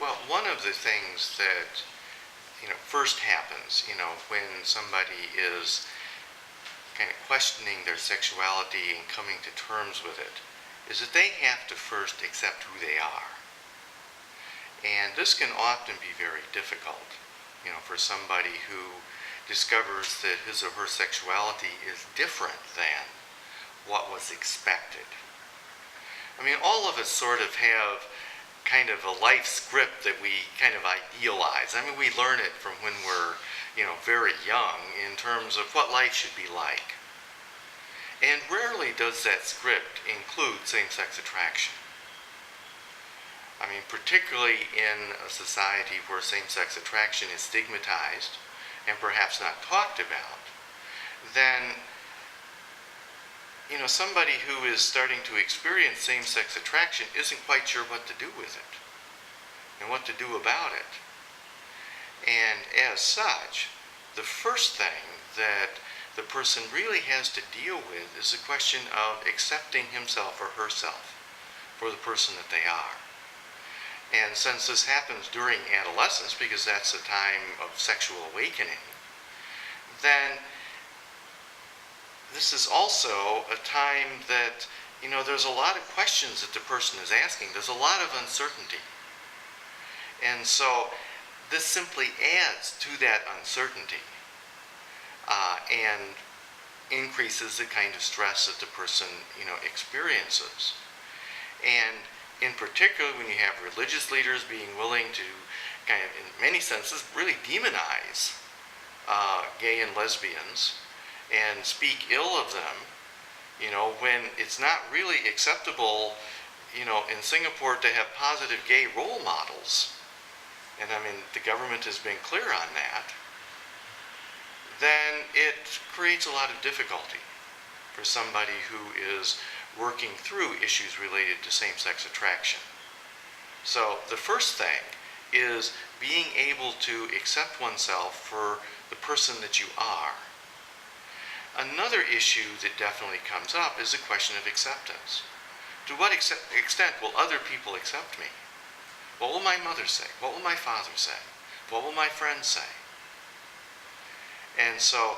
Well, one of the things that, first happens, when somebody is kind of questioning their sexuality and coming to terms with it, is that they have to first accept who they are. And this can often be very difficult, for somebody who discovers that his or her sexuality is different than what was expected. I mean, all of us sort of have kind of a life script that we kind of idealize. I mean, we learn it from when we're, very young in terms of what life should be like. And rarely does that script include same-sex attraction. I mean, particularly in a society where same-sex attraction is stigmatized and perhaps not talked about, then somebody who is starting to experience same-sex attraction isn't quite sure what to do with it and what to do about it. And as such, the first thing that the person really has to deal with is the question of accepting himself or herself for the person that they are. And since this happens during adolescence, because that's a time of sexual awakening, then this is also a time that, there's a lot of questions that the person is asking. There's a lot of uncertainty. And so this simply adds to that uncertainty and increases the kind of stress that the person, experiences. And in particular, when you have religious leaders being willing to kind of, in many senses, really demonize gay and lesbians and speak ill of them, when it's not really acceptable, in Singapore to have positive gay role models, and I mean, the government has been clear on that, then it creates a lot of difficulty for somebody who is working through issues related to same-sex attraction. So the first thing is being able to accept oneself for the person that you are. Another issue that definitely comes up is the question of acceptance. To what extent will other people accept me? What will my mother say? What will my father say? What will my friends say? And so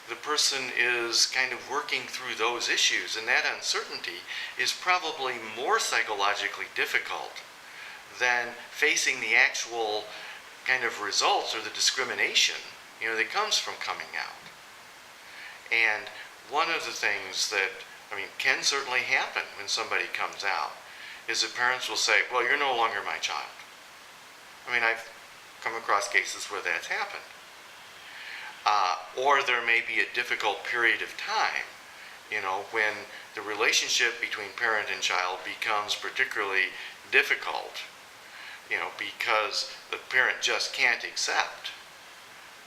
the person is kind of working through those issues, and that uncertainty is probably more psychologically difficult than facing the actual kind of results or the discrimination, that comes from coming out. And one of the things that, can certainly happen when somebody comes out is that parents will say, well, you're no longer my child. I've come across cases where that's happened. Or there may be a difficult period of time, when the relationship between parent and child becomes particularly difficult, because the parent just can't accept,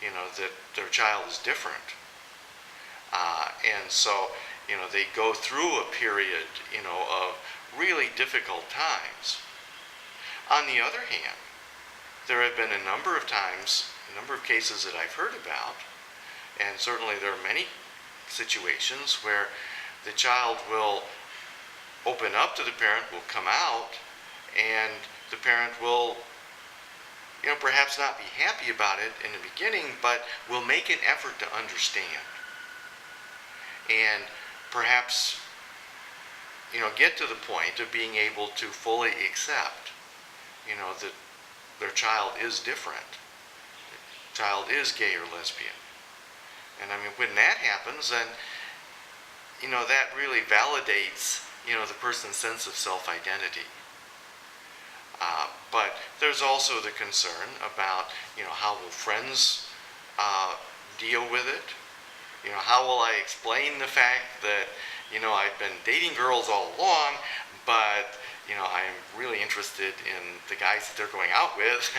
that their child is different. And so, they go through a period, of really difficult times. On the other hand, there have been a number of cases that I've heard about, and certainly there are many situations where the child will open up to the parent, will come out, and the parent will, perhaps not be happy about it in the beginning, but will make an effort to understand. And perhaps, get to the point of being able to fully accept, that their child is different. The child is gay or lesbian. And when that happens, then, that really validates, the person's sense of self-identity. But there's also the concern about, how will friends deal with it? How will I explain the fact that, I've been dating girls all along, but, I'm really interested in the guys that they're going out with,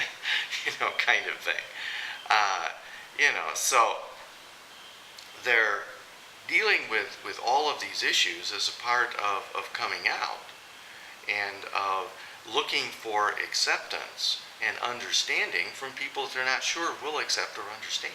kind of thing. So they're dealing with all of these issues as a part of coming out and of looking for acceptance and understanding from people that they're not sure will accept or understand.